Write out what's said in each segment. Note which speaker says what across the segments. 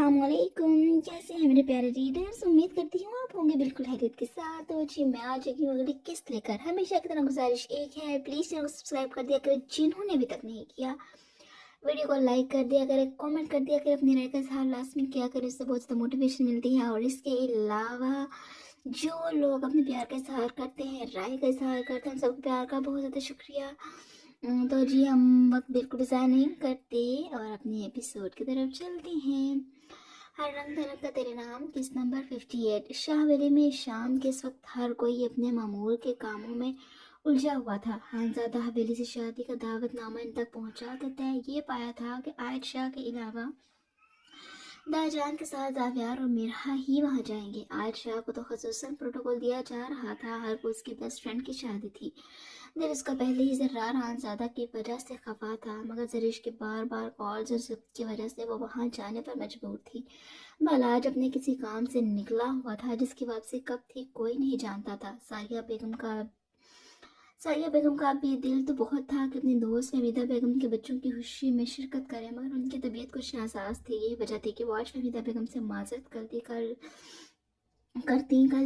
Speaker 1: अस्सलामुअलैकुम। कैसे हैं मेरे प्यारे रीडर्स? उम्मीद करती हूँ आप होंगे बिल्कुल खैरियत के साथ। तो जी मैं आ चुकी हूँ अगली किस्त लेकर। हमेशा की तरह गुजारिश एक है, प्लीज़ चैनल को सब्सक्राइब कर दिया करें जिन्होंने अभी तक नहीं किया। वीडियो को लाइक कर दिया करें, कमेंट कर दिया करें, अपनी राय का इजहार लास्ट में किया करें, उससे बहुत ज़्यादा मोटिवेशन मिलती है। और इसके अलावा जो लोग अपने प्यार का इजहार करते हैं, राय का इजहार करते हैं, सबको प्यार का बहुत ज़्यादा शुक्रिया। तो जी हम वक्त बिल्कुल ज़ाया नहीं करते और अपने एपिसोड की तरफ चलते हैं। हर रंग ढंग का तेरे नाम किस नंबर 58। शाह वली में शाम के इस वक्त हर कोई अपने मामूल के कामों में उलझा हुआ था। खानजादा हवेली से शादी का दावतनामा इन तक पहुंचा तो तय ये पाया था कि आयत शाह के अलावा दाजान के साथ जावियार और मिरहा ही वहाँ जाएंगे। आयत शाह को तो खसूसन प्रोटोकॉल दिया जा रहा था, हर कोई उसकी बेस्ट फ्रेंड की शादी थी। दिल उसका पहले ही जर्रार खानजादा की वजह से खफा था, मगर जरीश के बार बार कॉल्स और जिद की वजह से वो वहाँ जाने पर मजबूर थी। बालाज अपने किसी काम से निकला हुआ था जिसकी वापसी कब थी कोई नहीं जानता था। सारिया बेगम का भी दिल तो बहुत था कि अपनी दोस्त फहमीदा बेगम के बच्चों की खुशी में शिरकत करे, मगर उनकी तबीयत कुछ नासाज थी। यही वजह थी कि वो आज फहमीदा बेगम से माजरत कल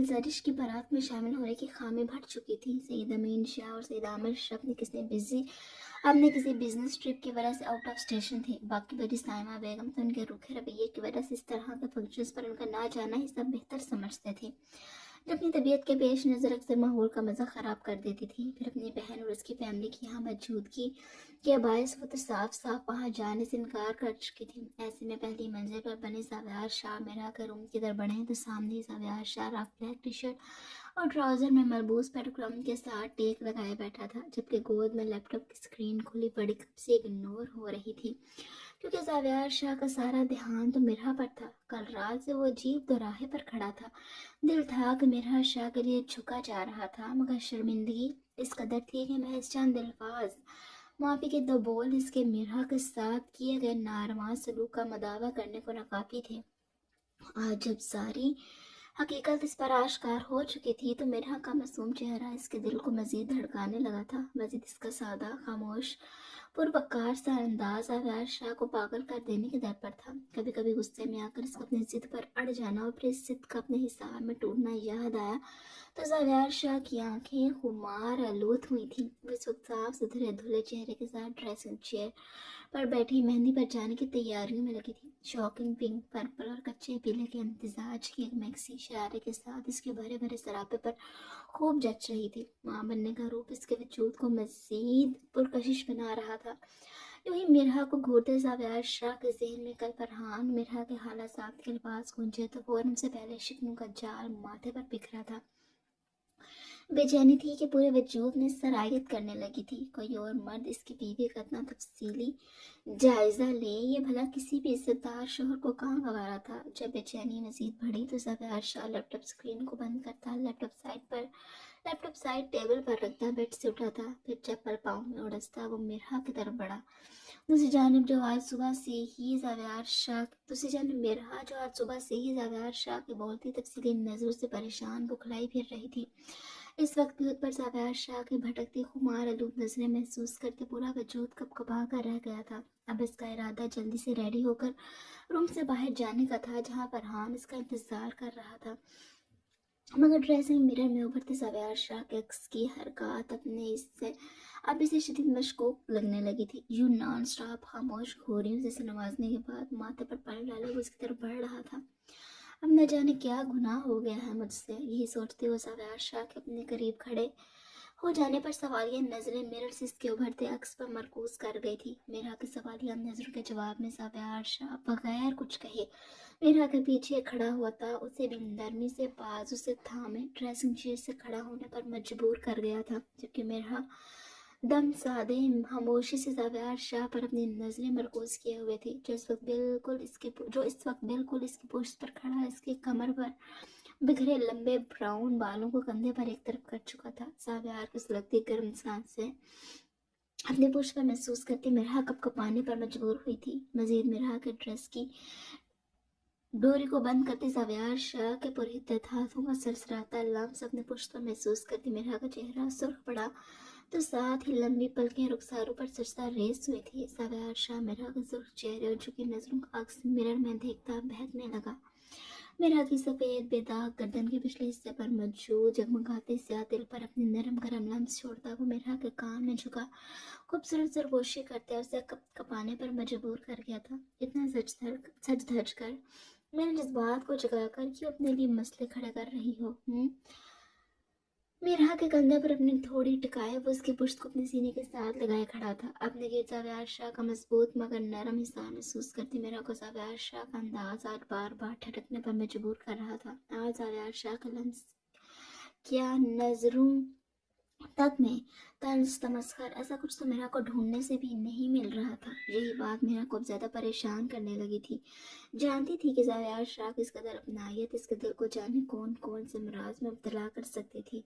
Speaker 1: जरिश की बारात में शामिल होने की खामी भर चुकी थी। सईद अमीन शाह और सईद आमिर शाह अपने किसी बिजनेस ट्रिप की वजह से आउट ऑफ स्टेशन थे। बाकी बड़ी साइमा बेगम तो उनके रूखे रवैये की वजह से इस तरह के फंक्शंस पर उनका ना जाना ही सब बेहतर समझते थे। जो अपनी तबीयत के पेश नज़र अक्सर माहौल का मज़ा ख़राब कर देती थी। फिर अपनी बहन और उसकी फैमिली की यहाँ मौजूदगी के बायस वो तो साफ साफ वहाँ जाने से इनकार कर चुकी थी। ऐसे में पहली मंजिल पर बने जावियार शाह मेरा के रूम की तरफ बढ़े तो सामने Zaviyar Shah rough black T shirt और ट्राउज़र में मलबूस पेडोक्लम के साथ टेक लगाए बैठा था, जबकि गोद में लैपटॉप की स्क्रीन खुली पड़ी कब से इग्नोर हो रही थी, क्योंकि जावियार शाह का सारा ध्यान तो मिरहा पर था। कल रात से वो अजीब दोराहे पर खड़ा था। दिल था कि मिरहा शाह के लिए झुका जा रहा था, मगर शर्मिंदगी इस कदर थी कि महज चंद अल्फाज माफी के दो बोल इसके मिरहा के साथ किए गए नारवा सलूक का मदावा करने को नाकाफी थे। आज जब सारी हकीकत इस पर आश्कार हो चुकी थी तो मिरहा का मासूम चेहरा इसके दिल को मजीद धड़काने लगा था। मजीद इसका सादा खामोश पुरवकार सा अंदाज जावियार शाह को पागल कर देने के दर पर था। कभी कभी गुस्से में आकर इसको अपनी जिद पर अड़ जाना और फिर इस जिद का अपने हिसाब में टूटना याद आया तो जावियार शाह की आंखें खुमार आलूद हुई थी। वो इस वक्त साफ सुथरे धुले चेहरे के साथ ड्रेसिंग चेयर पर बैठी मेहंदी पर जाने की तैयारियों में लगी थी। शॉकिंग पिंक, पर्पल और कच्चे पीले के इम्तिजाज की एक मैक्सी शरारे के साथ इसके भरे भरे सरापे पर खूब जच रही थी। माँ बनने का रूप इसके वजूद को मजीद पुरकशिश बना रहा था। यूं ही मिरहा को घूरते जावियार शाह के जहन में कल फरहान मिरहा के हालाजात के लिबास गूंजे तो फौरन से पहले शिकनों का जाल माथे पर बिखरा था। बेचैनी थी कि पूरे वजूद में सरायत करने लगी थी। कोई और मर्द इसकी बीवी का इतना तफसीली जायजा ले, ये भला किसी भी इज्जतदार शोहर को कहाँ गवारा था। जब बेचैनी मजीद बढ़ी तो जावियार शाह लैपटॉप स्क्रीन को बंद करता, लैपटॉप साइड टेबल पर रखता, बेड से उठा था, फिर चप्पल पाँव में उड़सता वो मिरहा की तरफ बढ़ा। दूसरी जानब जो आज सुबह से ही जावियार शाह दूसरी जानब मिरहा जो आज सुबह से ही जावियार शाह की बोलती तफसीली नजरों से परेशान बुखलाई फिर रही थी। इस वक्त भी उस पर जावियार शाह की भटकती खुमार आलूद नजरें महसूस करके पूरा वजूद कपकपा कर रह गया था। अब इसका इरादा जल्दी से रेडी होकर रूम से बाहर जाने का था, जहाँ फरहान इसका इंतजार कर रहा था। मगर ड्रेसिंग मिरर में उभरते जावियार शाह के अक्स की हरकत अब इसे शदीद मशकूक लगने लगी थी। यूं नॉन स्टॉप खामोश घोरियों से नवाजने के बाद माथे पर पल डाले वो उसकी तरफ बढ़ रहा था। अब न जाने क्या गुनाह हो गया है मुझसे, यही सोचते हुए जावियार शाह के अपने करीब खड़े हो जाने पर सवालिया नजरें मिरर से इसके उभरते अक्स पर मरकूज कर गई थी। मेरा की सवालिया नजरों के जवाब में जावियार शाह बगैर कुछ कहे मेरा के पीछे खड़ा हुआ था, उसे बेनरमी से बाजू से थामे ड्रेसिंग चेयर से खड़ा होने पर मजबूर कर गया था, जबकि मेरा दम सादे खामोशी से जावियार शाह पर अपनी नजरें मरकूज किए हुए थी, जो इस वक्त बिल्कुल इसकी पुश्त पर खड़ा इसके कमर पर बिखरे लंबे ब्राउन बालों को कंधे पर एक तरफ कर चुका था। जावियार की सुलगती गर्म सांस से अपने पुश पर महसूस करती मिरहा कपकपाने पर मजबूर हुई थी। मजीद मिरहा के ड्रेस की डोरी को बंद करते जावियार शाह के पुरहिद्दत हाथों का सरसराता लम्स अपने पुश्त पर महसूस करती मिरहा का चेहरा सुर्ख पड़ा। तो साथ ही लंबी पलकें रुखसारों पर सजता रेस हुई थी। सवार शाह मेरा के सुर्ख चेहरे और झुकी नजरों का अक्स मिरर में देखता बहकने लगा। मेरा की सफेद बेदाग गर्दन के पिछले हिस्से पर मौजूद जगमगाते स्याह दिल पर अपने नरम गरम लम्स छोड़ता वो मेरा के कान में झुका। खूबसूरत सरगोशी करते उसे कपाने पर मजबूर कर गया था। इतना सच धज कर मेरे जज्बात को जगाकर क्यों अपने लिए मसले खड़े कर रही हो? मेरा के कंधे पर अपनी थोड़ी टिकाए वो उसकी पुश्त को अपने सीने के साथ लगाए खड़ा था। अपने गिरजा व्यास शाह का मजबूत मगर नरम हिस्सा महसूस करती मेरा को व्यास शाह का अंदाज आज बार बार ठटकने पर मजबूर कर रहा था। आज व्यास शाह का लम्स क्या नजरों तक में तंज तमस्कर ऐसा कुछ तो मेरा को ढूंढने से भी नहीं मिल रहा था। यही बात मेरा को ज्यादा परेशान करने लगी थी। जानती थी कि ज़ायार शाह किस कदर अपनायत इसके दिल को जाने कौन कौन से मराज में मुब्तला कर सकती थी।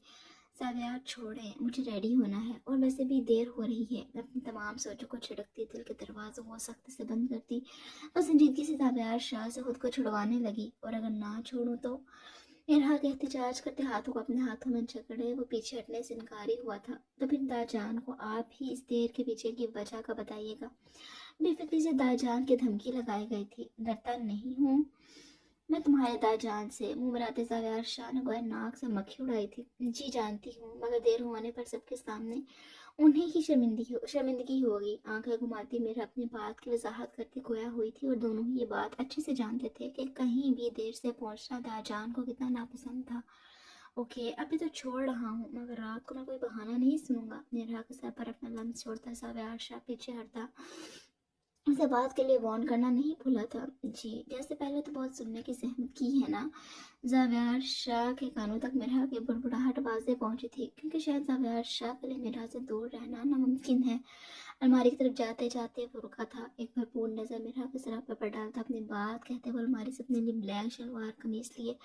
Speaker 1: ज़ायार छोड़े, मुझे रेडी होना है और वैसे भी देर हो रही है। अपनी तमाम सोचों को छिड़कती दिल के दरवाजों को सख्ती से बंद करती और संजीदगी से ज़ायार शाह से खुद को छुड़वाने लगी। और अगर ना छोड़ूं तो इरहा के एहतिजाज करते हाथों को अपने हाथों में जकड़े वो पीछे हटने से इनकारी हुआ था। तो फिर दाजान को आप ही इस देर के पीछे की वजह का बताइएगा। बेफिक्री से दाजान की धमकी लगाई गई थी। डरता नहीं हूँ मैं तुम्हारे दाजान से, मुंह बनाते सवार शाह ने गोया नाक से मक्खी उड़ाई थी। जी जानती हूँ, मगर देर होने पर सबके सामने उन्हें ही शर्मिंदगी होगी। आंखें घुमाती मेरा अपनी बात की वजाहत करके खोया हुई थी और दोनों ही ये बात अच्छे से जानते थे कि कहीं भी देर से पहुंचना दाजान को कितना नापसंद था। ओके, अभी तो छोड़ रहा हूँ, मगर रात को मैं कोई बहाना नहीं सुनूंगा। नेहा के सर पर अपना लम्स छोड़ता सवार शाह पीछे हटता उसे बात के लिए वार्न करना नहीं भूला था। जी, जैसे पहले तो बहुत सुनने की जहमत की है ना। ज़ावियार शाह के कानों तक मेरा की बुड़बुड़ाहट आवाज़ें पहुंची थी, क्योंकि शायद ज़ावियार शाह के लिए मेरा से दूर रहना नामुमकिन है। अलमारी की तरफ जाते जाते वो रुका था। एक भरपूर नज़र मेरा के सरापे पर डालता अपनी बात कहते हुए अलमारी से अपने लिए ब्लैक शलवार कमीज लिए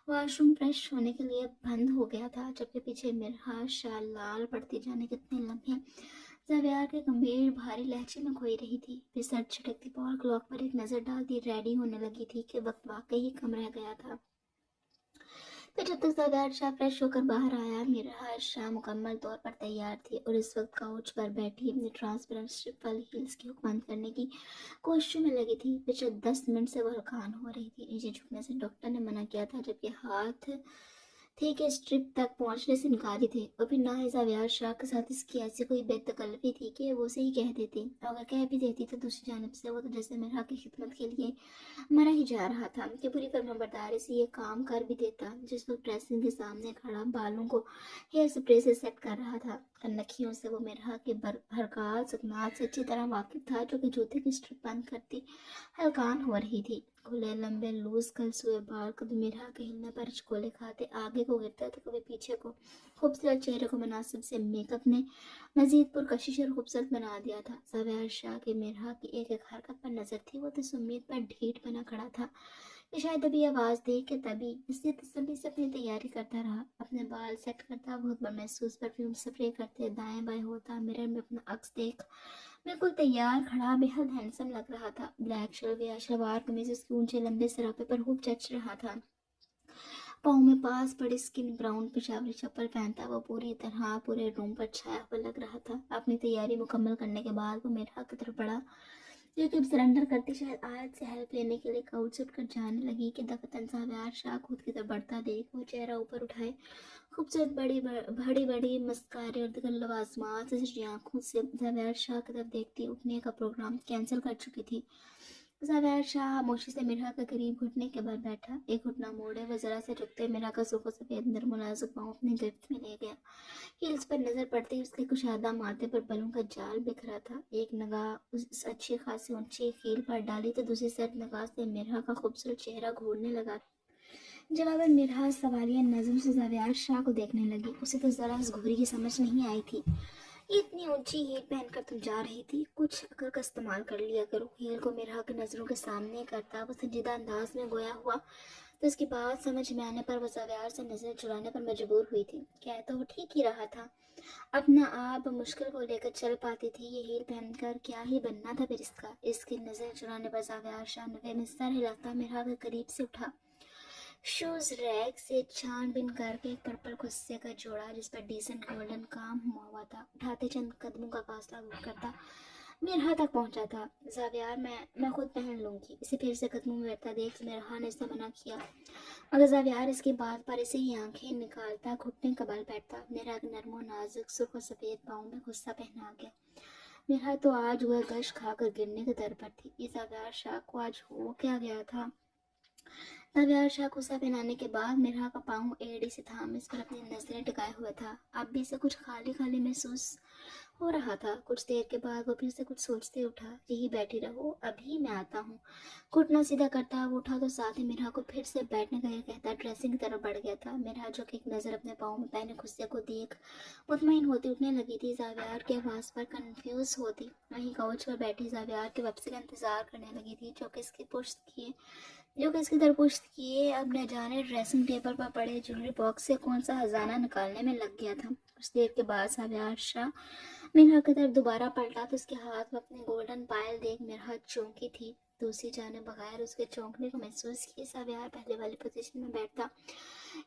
Speaker 1: वॉशरूम फ्रेश होने के लिए बंद हो गया था, जबकि पीछे मेरा शाह लाल पड़ती जाने कितने लम्हे ज़ावियार के गंभीर भारी लहजे में खोई रही थी। फिर सर छिटकती पॉल क्लॉक पर एक नज़र डालती रेडी होने लगी थी कि वक्त वाकई ही कम रह गया था। फिर जब तक ज़ावियार शाह फ्रेश होकर बाहर आया, मेरा शाह मुकम्मल तौर पर तैयार थी और इस वक्त काउच पर बैठी अपनी ट्रांसपेरेंट स्ट्रिप वाली हील्स की हुक बंद करने की कोशिशों में लगी थी। पिछले 10 मिनट से वह हलकान हो रही थी। नीचे झुकने से डॉक्टर ने मना किया था, जबकि हाथ थे कि स्ट्रिप तक पहुंचने से इनकारी थे। और फिर ना ही ज़ावियार शाह के साथ इसकी ऐसी कोई बेतकल्लफी थी कि वो उसे ही कह देती। अगर कह भी देती तो दूसरी जानब से वो तो जैसे मेरा की खिदमत के लिए मरा ही जा रहा था कि पूरी फर्माबरदारी से ये काम कर भी देता। जिस वक्त ड्रेसिंग के सामने खड़ा बालों को हेयर स्प्रे से सेट कर रहा था, कन्नखियों से वो मेरा के हरकत सुकनात से अच्छी तरह वाकिफ था, जो कि जूते की स्ट्रिप बंद करती हलकान हो रही थी। खुले लंबे लूज कलसुए बाल कभी मेरा के हिलने पर चकोले खाते आगे को गिरते तो कभी पीछे को। खूबसूरत चेहरे को मुनासिब से मेकअप ने मजीद पुरकशिश और खूबसूरत बना दिया था। ज़ावियार शाह के मेरा की एक एक हरकत पर नजर थी। वो तो उम्मीद पर ढीठ बना खड़ा था कि शायद अभी आवाज़ दे के तभी, इसलिए तसल्ली से अपनी तैयारी करता रहा। अपने बाल सेट करता, बहुत महसूस परफ्यूम स्प्रे करते, दाएं बाएं होता, मिरर में अपना अक्स देख बिल्कुल तैयार खड़ा बेहद हैंडसम लग रहा था। ब्लैक शलवार कमीज उसके ऊंचे लंबे सरापे पर खूब जच रहा था। पाँव में पास पड़े स्किन ब्राउन पेशावरी चप्पल पहनता वो पूरी तरह पूरे रूम पर छाया हुआ लग रहा था। अपनी तैयारी मुकम्मल करने के बाद वो मेरा की तरफ बढ़ा, जो कि सरेंडर करती शायद आज से हेल्प लेने के लिए काउच से उठकर जाने लगी कि दफतन ज़ावियार शाह खुद की तरफ बढ़ता देख वो चेहरा ऊपर उठाए खूबसूरत बड़ी बड़ी मस्कारे और लवाजमात से सजी आंखों से ज़ावियार शाह की तरफ देखती उठने का प्रोग्राम कैंसिल कर चुकी थी। ज़ावियार शाह खामोशी से मिर्हा के करीब घुटने के बल बैठा, एक घुटना मोड़े वो जरा से झुकते मिर्हा का सूखा सफेद नरम नाजुक पाँव अपने गिरफ्त में ले गया। हील्स पर नजर पड़ते ही उसके कुशादा माथे पर बलों का जाल बिखरा था। एक निगाह उस अच्छी खासी ऊंची हील पर डाली तो दूसरी सर्द निगाह से मिर्हा का खूबसूरत चेहरा घूरने लगा। जवाबन मिर्हा सवालिया नज़रों से ज़ावियार शाह को देखने लगी। उसे तो जरा इस घोरी की समझ नहीं आई थी। इतनी ऊंची हील पहनकर तुम जा रही थी, कुछ अकल का इस्तेमाल कर लिया करो। हील को मिर्हा की नजरों के सामने करता वो संजीदा अंदाज में गोया हुआ तो उसकी बात समझ में आने पर वो ज़ावियार से नजर चुराने पर मजबूर हुई थी। कह तो वो ठीक ही रहा था, अपना आप मुश्किल को लेकर चल पाती थी। ये हील पहनकर क्या ही बनना था फिर इसका। इसकी नजर चुराने पर ज़ावियार शाह नवे में सर हिलाता मिर्हा के करीब से उठा। शूज रैक से छानबीन करके एक पर्पल गुस्से का जोड़ा जिस पर डिसेंट गोल्डन काम हुआ था उठाते चंद कदमों का फासला करता मेरे तक पहुंचा था। जावियार, मैं खुद पहन लूंगी। इसे फिर से कदमों में बैठता देख मेरा ने इसने मना किया, मगर जावियार इसकी बात पर इसे ही आंखें निकालता घुटने का बल बैठता। मेरा नरमो नाजुक सुर्ख और सफेद पाँव में गुस्सा पहना गया। मेरा तो आज वह गश खाकर गिरने के दर पर थी। इस जावियार शाह को आज हो क्या गया था। जावियार शाह को गुस्सा पहनाने के बाद मेरा का पाँव एड़ी से थाम इस पर अपनी नजरें टिकाए हुए था। अब भी इसे कुछ खाली खाली महसूस हो रहा था। कुछ देर के बाद वो फिर से कुछ सोचते उठा, यही बैठी रहो, अभी मैं आता हूँ। घुटना सीधा करता वो उठा तो साथ ही मेरा को फिर से बैठने का कहता ड्रेसिंग की तरफ बढ़ गया था। मेरा जो कि एक नज़र अपने पाँव में पहने गुस्से को देख मुतमईन होती उठने लगी थी। जावियार के आवाज़ पर कंफ्यूज होती वहीं काउच पर बैठी जावियार के वापसी का इंतजार करने लगी थी, जो कि इसकी तरपुश्त किए अब न जाने ड्रेसिंग टेबल पर पड़े ज्वेलरी बॉक्स से कौन सा खजाना निकालने में लग गया था। कुछ देर के बाद जावियार शाह मेरा की तरफ दोबारा पलटा तो उसके हाथ में अपनी गोल्डन पायल देख मेरा चौंकी थी। दूसरी जाने बगैर उसके चौंकने को महसूस किए जावियार पहले वाली पोजीशन में बैठता।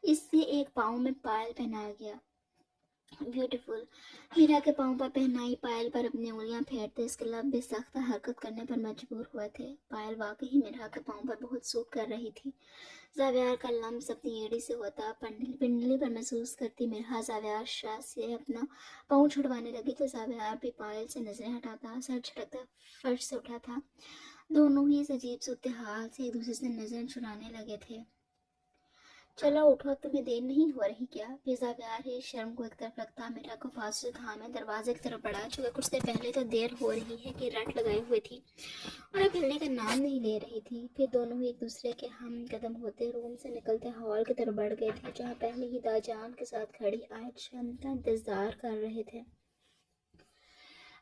Speaker 1: इससे एक पाँव में पायल पहनाया गया। ब्यूटीफुल। मीरा के पाँव पर पहनाई पायल पर अपनी उंगलियां फेरते इसके लब भी सख्त हरकत करने पर मजबूर हुए थे। पायल वाकई ही मीरा के पाँव पर बहुत सूट कर रही थी। जावियार का लम्स अपनी एड़ी से होता पिंडली पर महसूस करती मिर्हा जावियार शाह से अपना पाँव छुड़वाने लगी तो जावियार भी पायल से नजरें हटाता सर झटकता फर्श से उठा था। दोनों ही इस अजीब सूरत हाल से एक दूसरे से नजर चुराने लगे थे। चलो उठो, तुम्हें देर नहीं हो रही क्या। फिजा प्यार ही शर्म को एक तरफ रखता मेरा को फासले थामे दरवाजे की तरफ बढ़ा, चूंकि कुछ देर पहले तो देर हो रही है कि रट लगाए हुए थी और अब हिलने का नाम नहीं ले रही थी। फिर दोनों ही एक दूसरे के हम कदम होते रूम से निकलते हॉल की तरफ बढ़ गए थे, जहाँ पहले ही दाजान के साथ खड़ी आयशा का इंतजार कर रहे थे।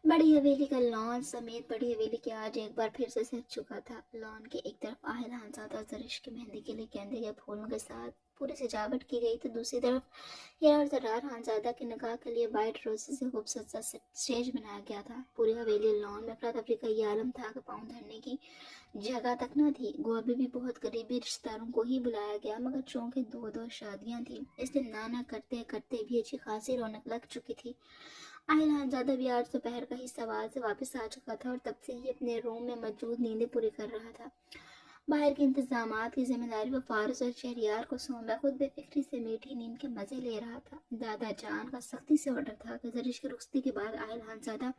Speaker 1: बड़ी हवेली का लॉन समेत बड़ी हवेली के आज एक बार फिर से सज चुका था। लॉन के एक तरफ आहिल हंसाता जरिश की मेहंदी के लिए गेंदे के फूलों के साथ पूरी सजावट की गई तो दूसरी तरफ हीरा और जरार खानजादा के निकाह के लिए वाइट रोजेस से खूबसूरत सा स्टेज बनाया गया था। पूरी हवेली लॉन में अफरा तफरी का ये आलम था कि पाँव धरने की जगह तक न थी। गोभी भी बहुत करीबी रिश्तेदारों को ही बुलाया गया, मगर चूंकि दो दो शादियां थी इसलिए नाना करते करते भी अच्छी खासी रौनक लग चुकी थी। आहिल ज्यादा भी आज दोपहर का ही सवाल से वापस आ चुका था और तब से ही अपने रूम में मौजूद नींदें पूरी कर रहा था। बाहर के इंतजामात की जिम्मेदारी वो फारिस और शहरियार को सौंपा खुद बेफिक्री से मीठी नींद के मजे ले रहा था। दादा जान का सख्ती से ऑर्डर था कि जरिश की रुख्सती के बाद आहिल ज्यादा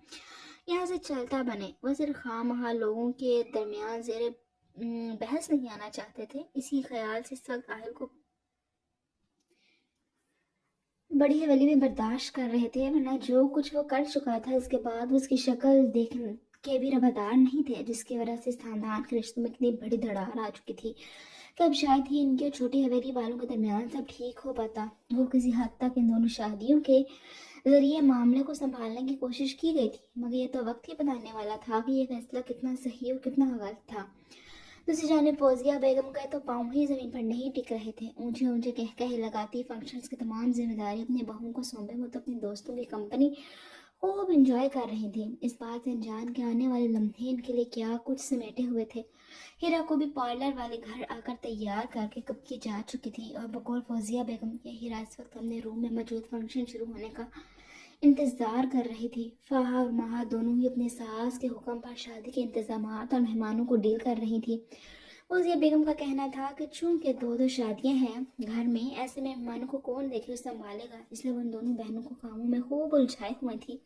Speaker 1: यहाँ से चलता बने। वह सिर्फ खामखा लोगों के दरमियान जेर बहस नहीं आना चाहते थे। इसी ख्याल से इस वक्त आहिल को बड़ी हवेली में बर्दाश्त कर रहे थे, वरना जो कुछ वो कर चुका था इसके बाद उसकी शक्ल देख के भी रवादार नहीं थे, जिसकी वजह से इस खानदान के रिश्तों में इतनी बड़ी दरार आ चुकी थी कि अब शायद ही इनके छोटी हवेली वालों के दरमियान सब ठीक हो पाता। वो किसी हद तक इन दोनों शादियों के जरिए मामले को संभालने की कोशिश की गई थी, मगर ये तो वक्त ही बताने वाला था कि ये फैसला कितना सही और कितना गलत था। दूसरी जानिब फौजिया बेगम के तो पाँव ही जमीन पर नहीं टिक रहे थे। ऊंचे ऊंचे कहकहे लगाती फंक्शंस की तमाम जिम्मेदारी अपनी बहू को सौंपे वो तो अपने दोस्तों की कंपनी खूब इंजॉय कर रही थी। इस बात से अनजान के आने वाले लम्हे इनके लिए क्या कुछ समेटे हुए थे। हीरा को भी पार्लर वाले घर आकर तैयार करके कब की जा चुकी थी और बकौल फौजिया बेगम के हीरा इस वक्त अपने रूम में मौजूद फंक्शन शुरू होने का इंतजार कर रही थी। फाहा और माहा दोनों ही अपने सास के हुक्म पर शादी के इंतजामात और मेहमानों को डील कर रही थी। फौजिया बेगम का कहना था कि चूंकि दो दो शादियां हैं घर में, ऐसे में मेहमानों को कौन देखे और संभालेगा, इसलिए वो उन दोनों बहनों को कामों में खूब उलझाए हुए थी।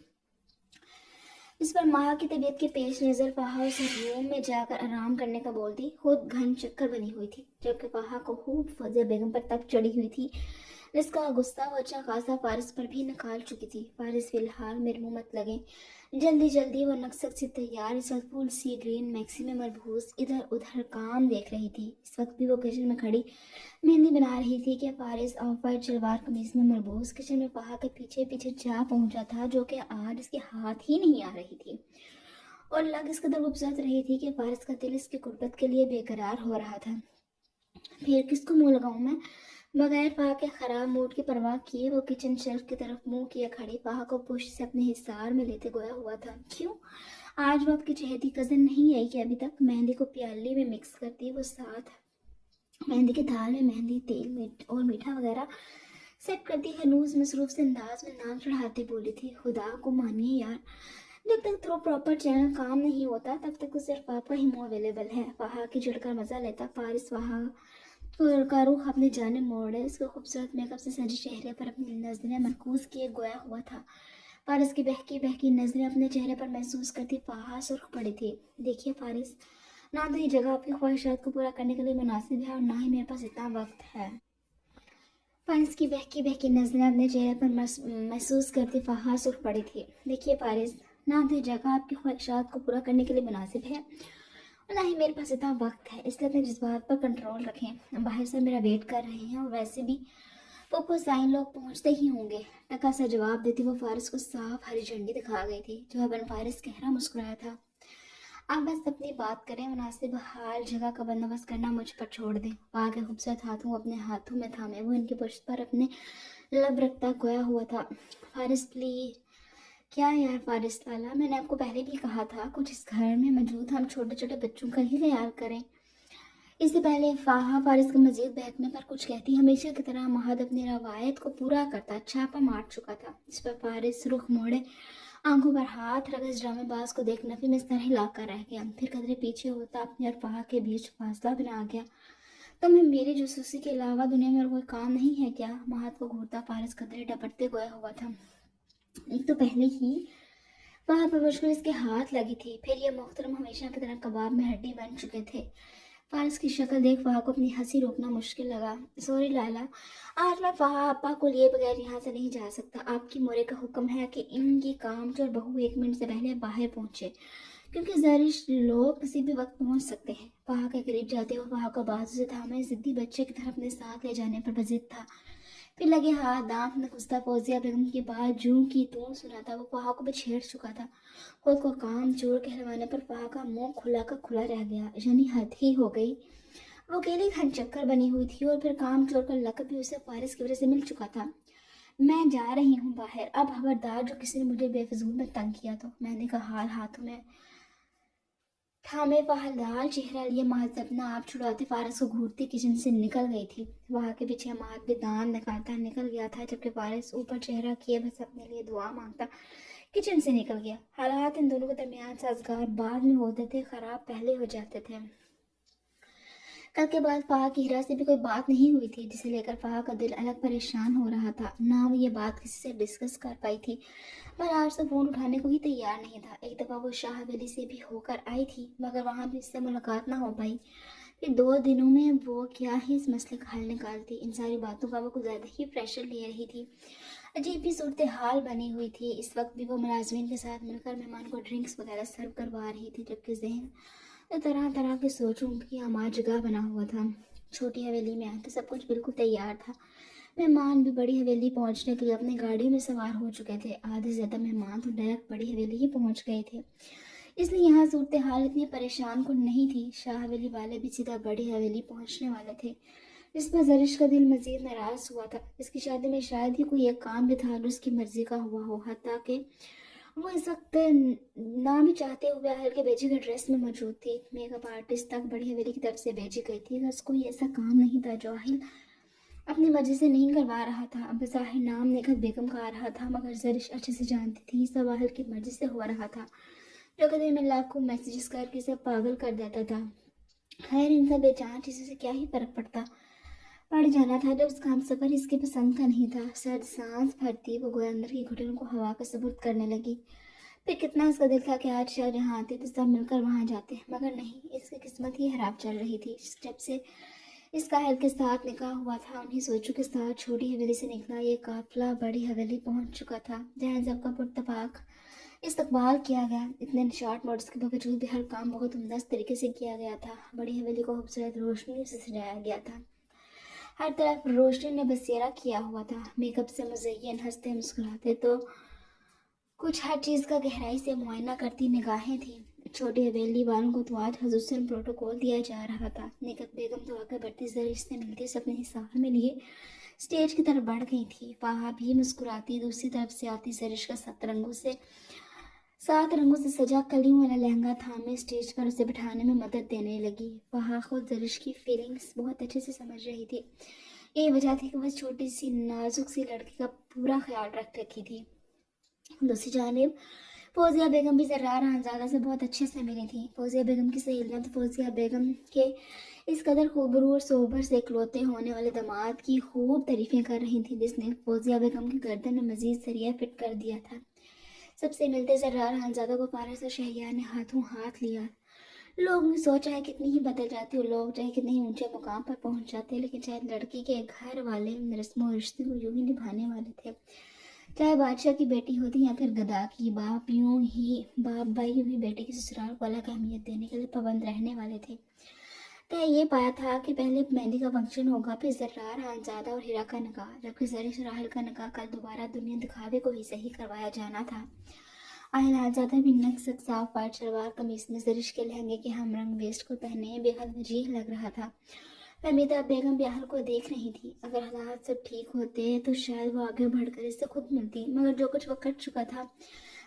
Speaker 1: इस पर माँ की तबीयत के पेश नज़र फाहा उसे रूम में जाकर आराम करने का बोलती खुद घन चक्कर बनी हुई थी, जबकि फाहा को खूब फौजिया बेगम पर तक चढ़ी हुई थी, जिसका गुस्सा वो अच्छा खासा फारिस पर भी निकाल चुकी थी। फारिस फिलहाल मेरे मुंह मत लगे, जल्दी जल्दी वो नक्सक से तैयार इस वक्त फुल सी ग्रीन मैक्सी में मरबूस इधर उधर काम देख रही थी। इस वक्त भी वो किचन में खड़ी मेहंदी बना रही थी कि फारिस ऑफ वाइट शलवार कमीज में मरबूस किचन में फाहा के पीछे पीछे जा पहुंचा था, जो कि आज इसके हाथ ही नहीं आ रही थी और लग इस कदर खूबसूरत रही थी कि फारिस का दिल इसकी गुर्बत के लिए बेकरार हो रहा था। फिर किसको मुंह लगाऊं मैं। बगैर फाहा के खराब मूड की परवाह किए वो किचन शेल्फ की तरफ मुंह किए खड़ी फाहा को पुश से अपने हिसार में लेते गोया हुआ था। क्यों आज वो आपकी चहेती कजन नहीं आई कि अभी तक। मेहंदी को प्याली में मिक्स करती वो साथ मेहंदी के थाल में मेहंदी, तेल और मीठा वगैरह सेट करती हनूज मसरूफ से अंदाज में नाम चढ़ाते बोली थी, खुदा को मानिए यार, जब तक थ्रो प्रॉपर चैनल काम नहीं होता तब तक तो सिर्फ आपका ही मुंह अवेलेबल है। वहाँ की चिड़कर मजा लेता फारिस वहाँ का रुख अपने जाने मोड़े, उसके खूबसूरत मेकअप से सजे चेहरे पर अपनी नजरें मरकूज किए गोया हुआ था। फारिस की बहकी बहकी नजरें अपने चेहरे पर महसूस करती फाहा सुर्ख पड़ी थी। देखिए फारिस, ना तो ये जगह आपकी ख्वाहिशात को पूरा करने के लिए मुनासिब है और ना ही मेरे पास इतना वक्त है। फारिस की बहकी बहकी नजरें अपने चेहरे पर महसूस करती फाहा सुर्ख पड़ी थी। देखिए फारिस, ना तो ये जगह आपकी ख्वाहिशात को पूरा करने के लिए मुनासिब है और ना ही मेरे पास इतना वक्त है, इसलिए अपने जज्बात पर कंट्रोल रखें। बाहर से मेरा वेट कर रहे हैं और वैसे भी पोपो साइन लोग पहुंचते ही होंगे। टका सा जवाब देती वो फारिस को साफ हरी झंडी दिखा गई थी। जवाबन फारिस गहरा मुस्कुराया था। आप बस अपनी बात करें, मुनासिब हाल जगह का बंदोबस्त करना मुझ पर छोड़ दें। वहाँ के खूबसूरत हाथों अपने हाथों में थामे वो इनके पुष्ट पर अपने लब रखता खोया हुआ था। फारिस प्लीज। क्या यार फारिस लाला, मैंने आपको पहले भी कहा था कुछ इस घर में मौजूद हम छोटे छोटे बच्चों का ही ख्याल करें। इससे पहले फाहा फारिस के मजीद बहकने पर कुछ कहती, हमेशा की तरह महद अपनी रवायत को पूरा करता छापा मार चुका था। इस पर फारिस रुख मोड़े, आंखों पर हाथ रख इस ड्रामेबाज को देख नफी में इस तरह हिला कर रह गया। फिर कदरे पीछे होता अपने और फाहा के बीच फासला बना गया। तुम्हें मेरी जासूसी के अलावा दुनिया में और कोई काम नहीं है क्या? महद को घूरता फारिस कदरे डपटते गोया हुआ था। एक तो पहले ही वहां पर मुश्किल इसके हाथ लगी थी, फिर ये मोहतरम हमेशा की तरह कबाब में हड्डी बन चुके थे। फारिस की शक्ल देख फहा को अपनी हंसी रोकना मुश्किल लगा। सॉरी लाला, आज मैं फहा अपा को लिए बगैर यहाँ से नहीं जा सकता। आपकी मोरे का हुक्म है कि इनकी कामचोर बहू 1 मिनट से पहले बाहर पहुंचे, क्योंकि जरिश लोग किसी भी वक्त पहुंच सकते हैं। फहा के करीब जाते हुए फहा को बाजू से थामे जिद्दी बच्चे की तरह अपने साथ ले जाने पर बजिद था। फिर लगे हाथ दांत में घुसता फौजिया बेगम की बात जूं की तू सुना था। वो फहा को भी छेड़ चुका था। खुद को काम चोर कहलवाने पर फहा का मुंह खुला का खुला रह गया, यानी हद ही हो गई। वो अकेली घन चक्कर बनी हुई थी और फिर काम चोर का लक़ब भी उसे फारिस की वजह से मिल चुका था। मैं जा रही हूँ बाहर, अब खबरदार जो किसी ने मुझे बेफजूल में तंग किया तो। मैंने कहा हाल हाथों में थामे वह लाल चेहरा लिए महज अपना आप छुड़ाते फारिस को घूरती किचन से निकल गई थी। वहाँ के पीछे महज भी दांत निकालता निकल गया था, जबकि फारिस ऊपर चेहरा किए बस अपने लिए दुआ मांगता किचन से निकल गया। हालात इन दोनों के दरमियान साजगार बाद में होते थे, खराब पहले हो जाते थे। कल के बाद फहा की हीरा से भी कोई बात नहीं हुई थी, जिसे लेकर फहा का दिल अलग परेशान हो रहा था। ना वो ये बात किसी से डिस्कस कर पाई थी, पर आज तो फोन उठाने को ही तैयार नहीं था। एक दफ़ा वो शाह वली से भी होकर आई थी, मगर वहाँ भी इससे मुलाकात ना हो पाई। फिर 2 दिनों में वो क्या ही इस मसले का हल निकालती। इन सारी बातों का वो कुछ ज़्यादा ही प्रेशर ले रही थी। अजीब ही सूरत हाल बनी हुई थी। इस वक्त भी वो मुलाजमीन के साथ मिलकर मेहमान को ड्रिंक्स वगैरह सर्व करवा रही थी, जबकि जहन तो तरह तरह के सोचों की हमार जगह बना हुआ था। छोटी हवेली में आके सब कुछ बिल्कुल तैयार था। मेहमान भी बड़ी हवेली पहुंचने के लिए अपनी गाड़ी में सवार हो चुके थे। आधे से ज़्यादा मेहमान तो डायरेक्ट बड़ी हवेली ही पहुंच गए थे, इसलिए यहाँ सूरत हाल इतनी परेशान कुन नहीं थी। शाह हवेली वाले भी सीधा बड़ी हवेली पहुंचने वाले थे, जिस पर जरिश का दिल मजीद नाराज हुआ था। इसकी शादी में शायद ही कोई एक काम भी था जो उसकी मर्जी का हुआ हो, हत्ता कि वो इस वक्त ना भी चाहते हुए हल्के बेजी के ड्रेस में मौजूद थी। मेकअप आर्टिस्ट तक बड़ी हवेली की तरफ से भेजी गई थी। बस कोई ऐसा काम नहीं था जो आहिल अपनी मर्जी से नहीं करवा रहा था। अब ज़ाहिर नाम नेकत बेगम का आ रहा था, मगर जरिश अच्छे से जानती थी सब आहिल की मर्जी से हो रहा था, जो कदर में लाखों मैसेजेस करके इसे पागल कर देता था। खैर, इन सब बेजान चीज़ों से क्या ही फर्क पड़ता। पड़ जाना था जब उसका हम सफ़र इसके पसंद का नहीं था। सर्द सांस भरती वो गोया अंदर की घुटन को हवा का सबूत करने लगी। फिर कितना इसका दिल था कि आज शाहजहाँ आते तो सब मिलकर वहाँ जाते, मगर नहीं, इसकी किस्मत ही खराब चल रही थी। जब से इसका अहल के साथ निकाह हुआ था, उन्हीं सोचों के साथ छोटी हवेली से निकला ये काफिला बड़ी हवेली पहुंच चुका था, जहाँ सबका पुरतपाक इस्तकबाल किया गया। इतने शॉर्ट नोट्स के बावजूद भी हर काम बहुत उम्दा तरीके से किया गया था। बड़ी हवेली को खूबसूरत रोशनी से सजाया गया था। हर तरफ रोशनी ने बसेरा किया हुआ था। मेकअप से मुज़य्यन हंसते मुस्कुराते तो कुछ हर चीज़ का गहराई से मुआयना करती निगाहें थी। छोटी हवेली वालों को तो आज हुजूर प्रोटोकॉल दिया जा रहा था। निकत बेगम तो आगे बढ़ती जरिश से मिलती अपने हिसाब में लिए स्टेज की तरफ बढ़ गई थी। वहाँ भी मुस्कुराती दूसरी तरफ से आती जरिश का सतरंगों से 7 रंगों से सजा कलियों वाला लहंगा थामे स्टेज पर उसे बिठाने में मदद देने लगी। वहाँ खुद जरिश की फीलिंग्स बहुत अच्छे से समझ रही थी। यही वजह थी कि वह छोटी सी नाजुक सी लड़की का पूरा ख्याल रख रखी थी। दूसरी जानिब फौजिया बेगम भी जर्रार खानजादा से बहुत अच्छे से मिली थी। फौजिया बेगम की सहेलियां तो फौजिया बेगम के इस कदर खूबरू और सोबर से इकलौते होने वाले दामाद की खूब तारीफें कर रही थी, जिसने फौजिया बेगम की गर्दन में मजीद सरिया फिट कर दिया था। सबसे मिलते जर्रार खानजादा को फारिस और शहरियार ने हाथों हाथ लिया। लोग सोच चाहे कितनी ही बदल जाती हो, लोग चाहे कितने ही ऊंचे मुकाम पर पहुंच जाते, लेकिन चाहे लड़की के घर वाले रस्मों रिश्ते को यूं ही निभाने वाले थे। चाहे बादशाह की बेटी होती या फिर गदा की, बाप भाई यूं ही बेटे की ससुराल को अलग अहमियत देने के लिए पाबंद रहने वाले थे। तय ये पाया था कि पहले मेहंदी का फंक्शन होगा, फिर जर्रार खानजादा और हीरा का निकाह, जबकि जरिश राहिल का निकाह कल दोबारा दुनिया दिखावे को ही सही करवाया जाना था। आहिल खानजादा भी नग सक साफ वाइट शलवार कमीज में जरिश के लहंगे के हम रंग वेस्ट को पहने बेहद वजीह लग रहा था। फहमीदा बेगम भी आहल को देख रही थी। अगर हालात सब ठीक होते तो शायद वो आगे बढ़कर इससे खुद मिलती, मगर जो कुछ वो कर चुका था,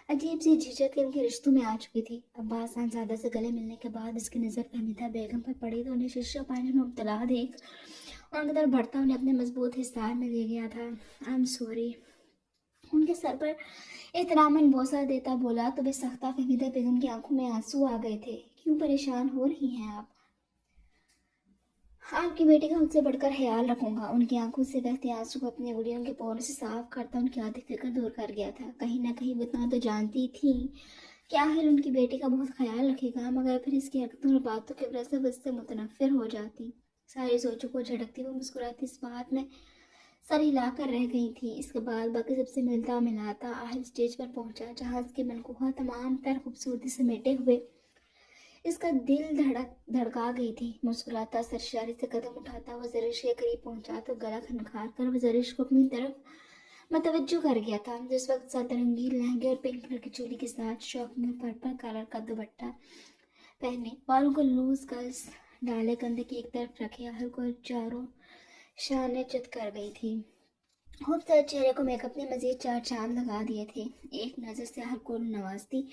Speaker 1: अजीब सी झिझक इनके रिश्तों में आ चुकी थी। अब्बास खानजादा से गले मिलने के बाद इसकी नज़र फहमीदा बेगम पर पड़ी तो उन्हें शीशा पानी में मुब्तला देख उनकी तरफ बढ़ता उन्हें अपने मजबूत हिस्सार में ले गया था। आई एम सॉरी, उनके सर पर एहतरामन बोसा देता बोला तो बेसख्ता फहमीदा बेगम की आंखों में आंसू आ गए थे। क्यों परेशान हो रही हैं आप? आपकी बेटी का मुझसे बढ़कर ख्याल रखूंगा। उनकी आंखों से बहते आंसू को अपनी उंगलियों के पोरों से साफ करता उनकी आधी फिक्र दूर कर गया था। कहीं ना कहीं वो इतना तो जानती थी कि आखिर उनकी बेटी का बहुत ख्याल रखेगा, मगर फिर इसकी हरकतों और बातों की वजह से वो इससे मुतनफ़िर हो जाती। सारी सोचों को झटकती वो मुस्कुराती इस बात में सर हिलाकर रह गई थी। इसके बाद बाकी सबसे मिलता मिलाता आहिल स्टेज पर पहुंचा, जहाँ इसकी मनकूहा तमाम तर खूबसूरती समेटे हुए इसका दिल धड़का गई थी। मुस्कुराता सरशारी से कदम उठाता वो जरिश के करीब पहुंचा तो गला खनखार कर वो जरिश को अपनी तरफ मतवज्जो कर गया था। जिस वक्त सतरंगी लहंगे और पिंक कलर की चोली के साथ शौकीन पर्पल कलर का दुपट्टा पहने, बालों को लूज कर्ल्स डाले, कंधे की एक तरफ रखे, आहल को चारों शाने चित कर गई थी। खूबसूरत चेहरे को मेकअप ने मजीद 4 चांद लगा दिए थे। एक नज़र से आहल को नवाजती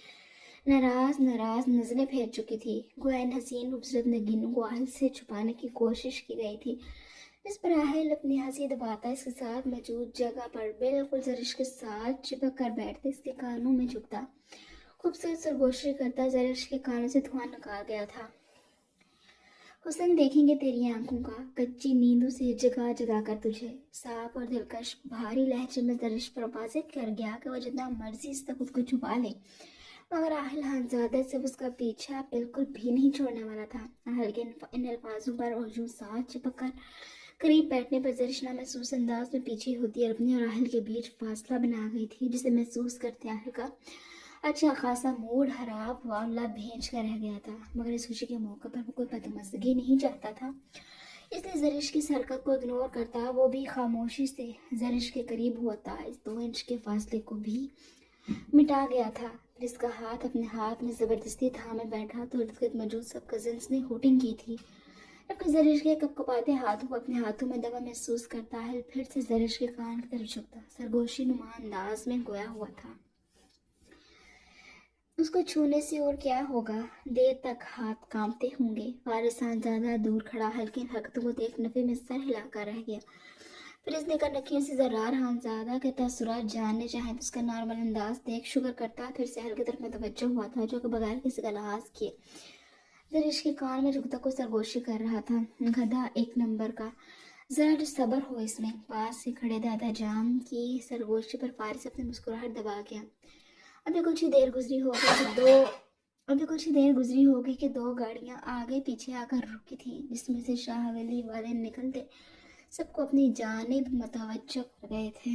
Speaker 1: नाराज नजरें फेर चुकी थी। गोया इन हसीन खूबसूरत नगीनों को आहल से छुपाने की कोशिश की गई थी, जिस पर आहल अपनी हंसी दबाता इसके साथ मौजूद जगह पर बिल्कुल जरिश के साथ चिपक कर बैठते, इसके कानों में झुकता, खूबसूरत सरगोशी करता जरिश के कानों से धुआं निकाल गया था। हुस्न देखेंगे तेरी आंखों का, कच्ची नींदों से जगा जगा कर तुझे, साफ और दिलकश भारी लहजे में जरिश पर वाज़ेह कर गया कि वह जितना मर्जी इससे खुद को छुपा ले, मगर आहिल खानजादा से उसका पीछा बिल्कुल भी नहीं छोड़ने वाला था। आहल के इन अल्फाजों पर और यूं साथ चिपक कर करीब बैठने पर जरिशना महसूस अंदाज में पीछे होती अपने और आहल के बीच फासला बना गई थी, जिसे महसूस करते आहल का अच्छा खासा मूड खराब हुआ, लब भेज कर रह गया था। मगर इस खुशी के मौके पर वो कोई बदमज़गी नहीं चाहता था, इसलिए जरिश की इस हरकत को इग्नोर करता वो भी खामोशी से जरिश के करीब होता, इस 2 इंच के फासले को भी मिटा गया था। जिसका हाथ अपने हाथ में जबरदस्ती थामे बैठा तो इर्द गिर्द मौजूद सब कजिन्स ने होटिंग की थी। जबकि जरिश के कपकपाते हाथों को अपने हाथों में दबा महसूस करता है, फिर से जरिश के कान की तरफ झुकता, सरगोशी नुमा अंदाज में गोया हुआ था। उसको छूने से और क्या होगा, देर तक हाथ कांपते होंगे। फारिस खानजादा दूर खड़ा हल्की हरकतों को देख नफे में सर हिलाकर रह गया। फिर इसने कनखियों से जर्रार खानजादा के तसुरात जानने चाहे तो उसका नॉर्मल अंदाज देख शुक्र करता, फिर से हल्की तरफ मतवज्जो हुआ था, जो कि बगैर किसी का लिहाज किए जरिश के कान में झुकता को सरगोशी कर रहा था। गधा 1 नंबर का, जरा सब्र हो इसमें। पास से खड़े दादा जान की सरगोशी पर फारिस अपनी मुस्कुराहट दबा गया। अभी कुछ ही देर गुजरी होगी कि 2 गाड़ियां आगे पीछे आकर रुकी थी, जिसमें से शाह हवेली वाले निकलते सबको अपनी जानिब मतवज्जो कर गए थे।